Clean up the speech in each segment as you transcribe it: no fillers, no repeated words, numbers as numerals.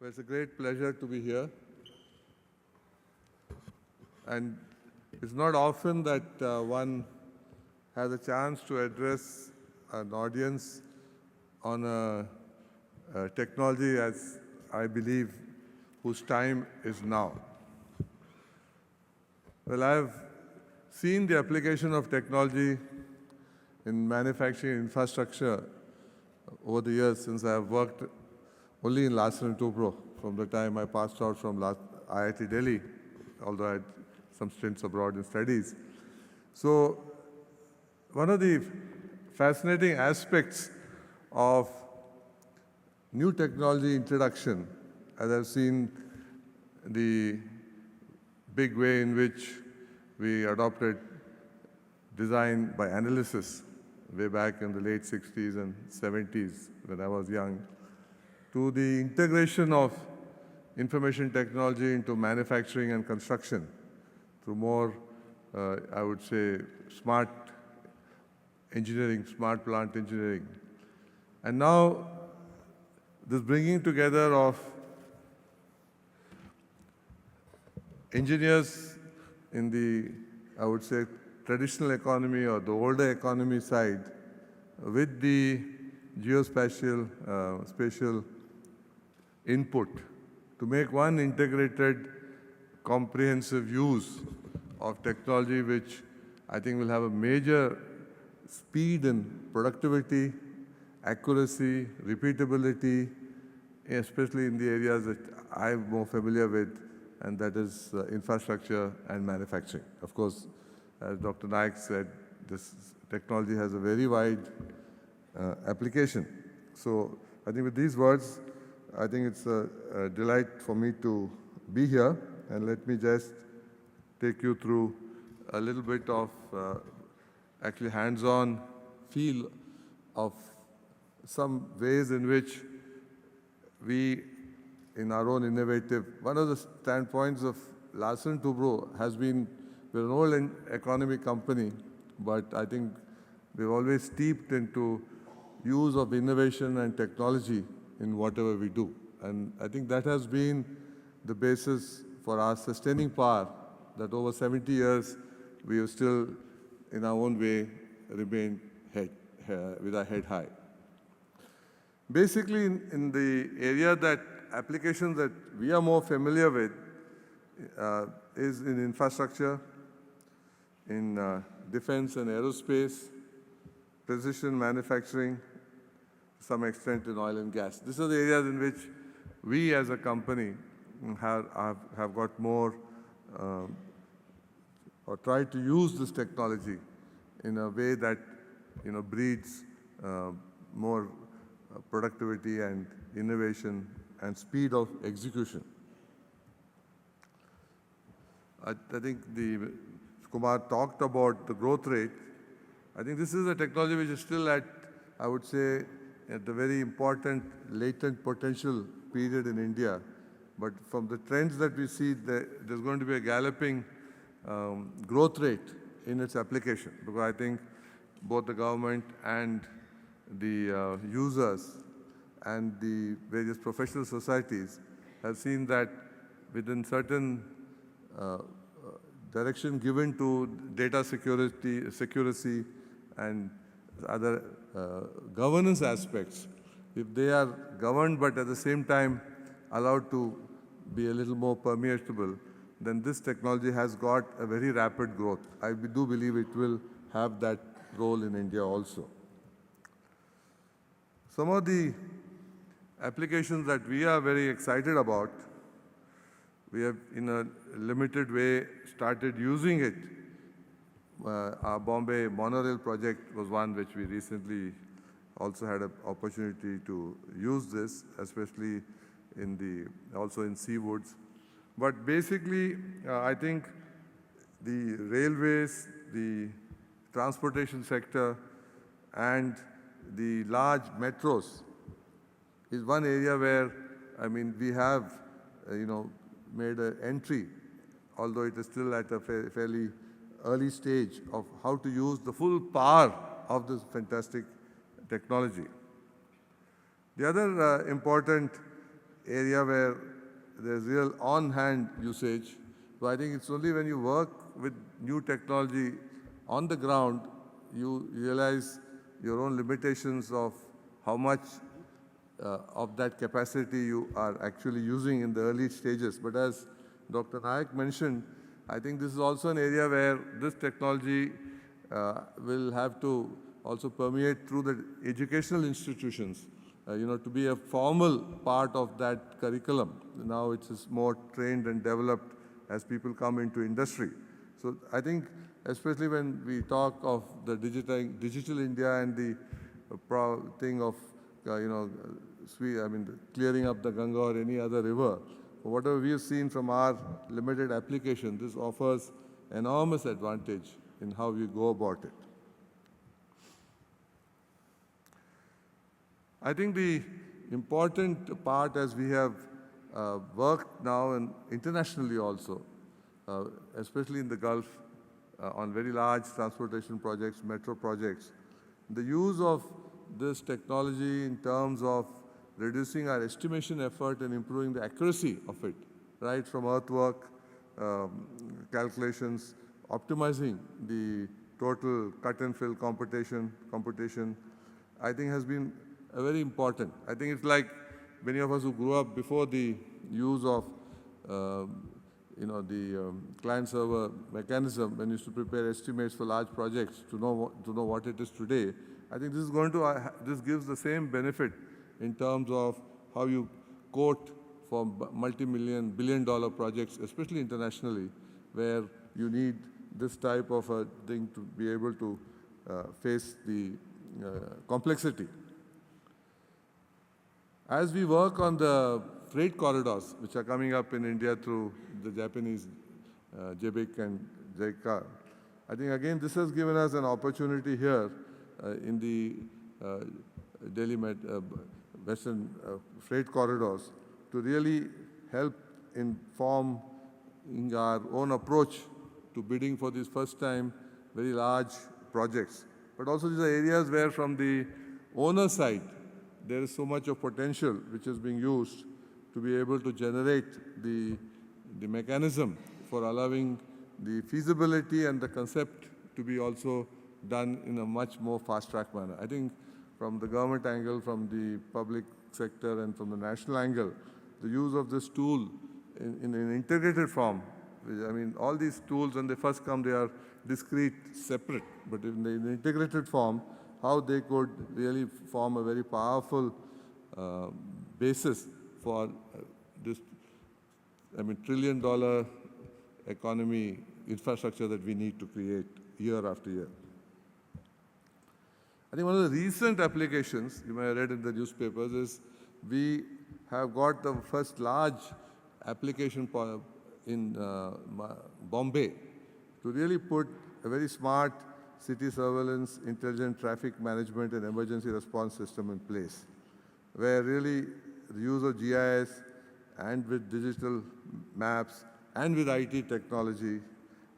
Well, it's a great pleasure to be here. And it's not often that one has a chance to address an audience on a technology, as I believe, whose time is now. Well, I've seen the application of technology in manufacturing infrastructure over the years since I have worked only in Larsen Toubro from the time I passed out from IIT Delhi, although I had some stints abroad in studies. So one of the fascinating aspects of new technology introduction, as I've seen the big way in which we adopted design by analysis way back in the late 60s and 70s when I was young, to the integration of information technology into manufacturing and construction through more, I would say, smart engineering, smart plant engineering. And now this bringing together of engineers in the, I would say, traditional economy or the older economy side with the geospatial, spatial input to make one integrated, comprehensive use of technology, which I think will have a major speed in productivity, accuracy, repeatability, especially in the areas that I'm more familiar with, and that is infrastructure and manufacturing. Of course, as Dr. Naik said, this technology has a very wide application. So I think with these words, I think it's a delight for me to be here, and let me just take you through a little bit of actually hands-on feel of some ways in which we, in our own innovative, one of the standpoints of Larsen Toubro has been, we're an old economy company, but I think we've always steeped into use of innovation and technology in whatever we do. And I think that has been the basis for our sustaining power, that over 70 years, we have still, in our own way, remained with our head high. Basically, in the area that applications that we are more familiar with is in infrastructure, in defense and aerospace, precision manufacturing, to some extent in oil and gas. These are the areas in which we as a company have got more or tried to use this technology in a way that breeds more productivity and innovation and speed of execution. I think Kumar talked about the growth rate. I think this is a technology which is still at, I would say, at the very important latent potential period in India. But from the trends that we see, there's going to be a galloping growth rate in its application, because I think both the government and the users and the various professional societies have seen that within certain direction given to data security and other governance aspects, if they are governed but at the same time allowed to be a little more permeable, then this technology has got a very rapid growth. I do believe it will have that role in India also. Some of the applications that we are very excited about, we have in a limited way started using it. Our Bombay monorail project was one which we recently also had an opportunity to use this, especially also in seawoods. But basically, I think the railways, the transportation sector, and the large metros is one area where, I mean, we have, made an entry, although it is still at a fairly early stage of how to use the full power of this fantastic technology. The other important area where there's real on-hand usage. So I think it's only when you work with new technology on the ground, you realize your own limitations of how much of that capacity you are actually using in the early stages. But as Dr. Nayak mentioned, I think this is also an area where this technology will have to also permeate through the educational institutions, to be a formal part of that curriculum. Now it's more trained and developed as people come into industry. So I think, especially when we talk of the digital India and the thing of, clearing up the Ganga or any other river, whatever we have seen from our limited application, this offers enormous advantage in how we go about it. I think the important part, as we have worked now and internationally also, especially in the Gulf, on very large transportation projects, metro projects, the use of this technology in terms of reducing our estimation effort and improving the accuracy of it, right from earthwork, calculations, optimizing the total cut and fill computation, I think has been very important. I think it's like many of us who grew up before the use of the client-server mechanism when used to prepare estimates for large projects to know what it is today. I think this is going to this gives the same benefit in terms of how you quote for multi-million, billion-dollar projects, especially internationally, where you need this type of a thing to be able to face the complexity. As we work on the freight corridors, which are coming up in India through the Japanese JBIC and JICA, I think again this has given us an opportunity here in the Delhi Western freight corridors to really help inform in our own approach to bidding for these first time very large projects. But also these are areas where from the owner side, there is so much of potential which is being used to be able to generate the mechanism for allowing the feasibility and the concept to be also done in a much more fast-track manner. I think from the government angle, from the public sector, and from the national angle, the use of this tool in an integrated form, all these tools, when they first come, they are discrete, separate, but in the integrated form, how they could really form a very powerful basis for this, trillion-dollar economy infrastructure that we need to create year after year. I think one of the recent applications, you may have read in the newspapers, is we have got the first large application in Bombay to really put a very smart city surveillance, intelligent traffic management and emergency response system in place, where really the use of GIS and with digital maps and with IT technology,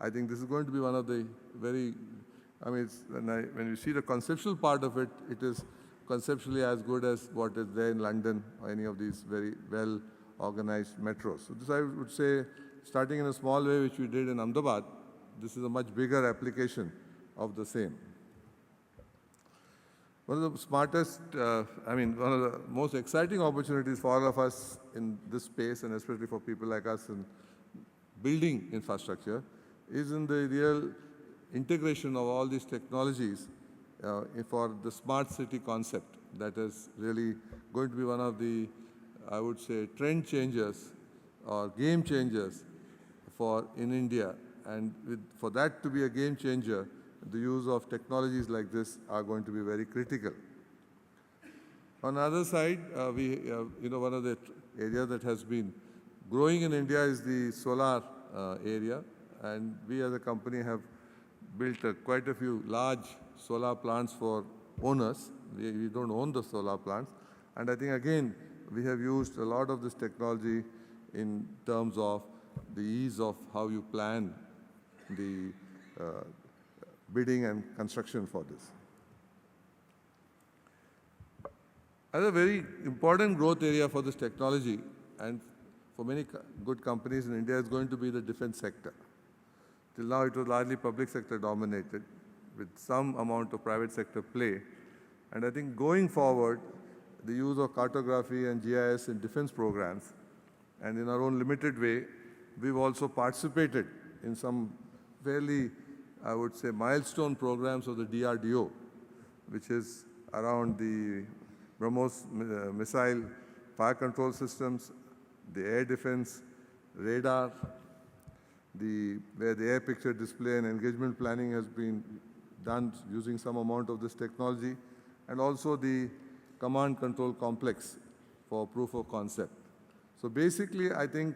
I think this is going to be one of the very, when you see the conceptual part of it, it is conceptually as good as what is there in London or any of these very well-organized metros. So this, I would say, starting in a small way, which we did in Ahmedabad, this is a much bigger application of the same. One of the smartest, one of the most exciting opportunities for all of us in this space, and especially for people like us in building infrastructure, is in the real integration of all these technologies for the smart city concept. That is really going to be one of the, I would say, trend changers or game changers in India. And for that to be a game changer, the use of technologies like this are going to be very critical. On the other side, one of the areas that has been growing in India is the solar area. And we as a company have built quite a few large solar plants for owners. We don't own the solar plants. And I think, again, we have used a lot of this technology in terms of the ease of how you plan the bidding and construction for this. Another very important growth area for this technology and for many good companies in India is going to be the defense sector. Till now, it was largely public sector dominated with some amount of private sector play. And I think going forward, the use of cartography and GIS in defense programs, and in our own limited way, we've also participated in some fairly, I would say, milestone programs of the DRDO, which is around the BrahMos missile fire control systems, the air defense, radar, where the air picture display and engagement planning has been done using some amount of this technology, and also the command control complex for proof of concept. So basically, I think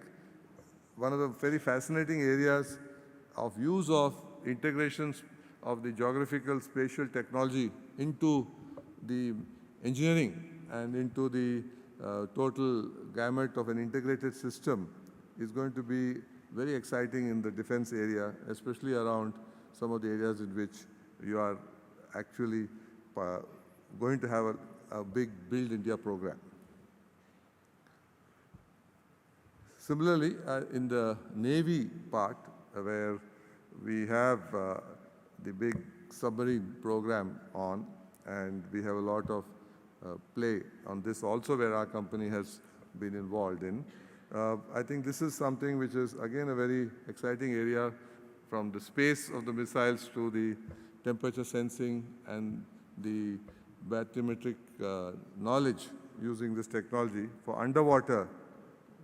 one of the very fascinating areas of use of integrations of the geographical spatial technology into the engineering and into the total gamut of an integrated system is going to be very exciting in the defense area, especially around some of the areas in which you are actually going to have a big Build India program. Similarly, in the Navy part, where we have the big submarine program on, and we have a lot of play on this also, where our company has been involved in. I think this is something which is, again, a very exciting area, from the space of the missiles to the temperature sensing and the bathymetric knowledge using this technology for underwater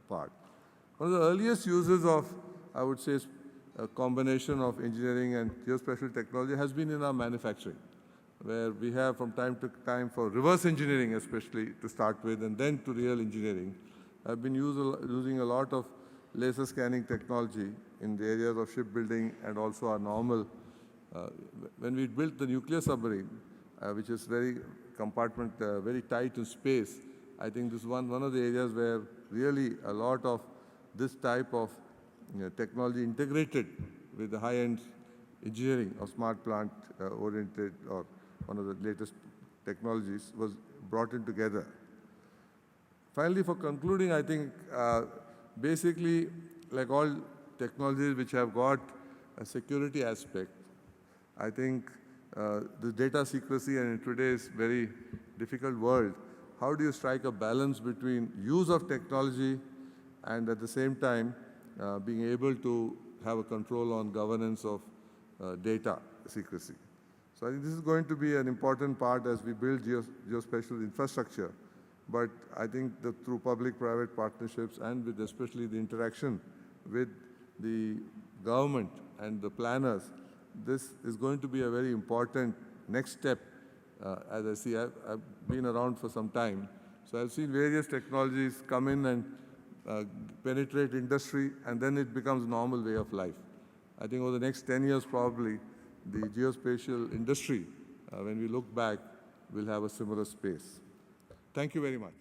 part. One of the earliest uses of, I would say, a combination of engineering and geospatial technology has been in our manufacturing, where we have from time to time, for reverse engineering especially to start with, and then to real engineering, I've been using a lot of laser scanning technology in the areas of shipbuilding and also our normal. When we built the nuclear submarine, which is very very tight in space, I think this is one of the areas where really a lot of this type of technology integrated with the high-end engineering of smart plant oriented, or one of the latest technologies, was brought in together. Finally, for concluding, I think basically, like all technologies which have got a security aspect, I think the data secrecy, and in today's very difficult world, how do you strike a balance between use of technology and at the same time being able to have a control on governance of data secrecy? So I think this is going to be an important part as we build geospatial infrastructure. But I think that through public-private partnerships and with especially the interaction with the government and the planners, this is going to be a very important next step. As I see, I've been around for some time, so I've seen various technologies come in and penetrate industry, and then it becomes a normal way of life. I think over the next 10 years, probably, the geospatial industry, when we look back, will have a similar space. Thank you very much.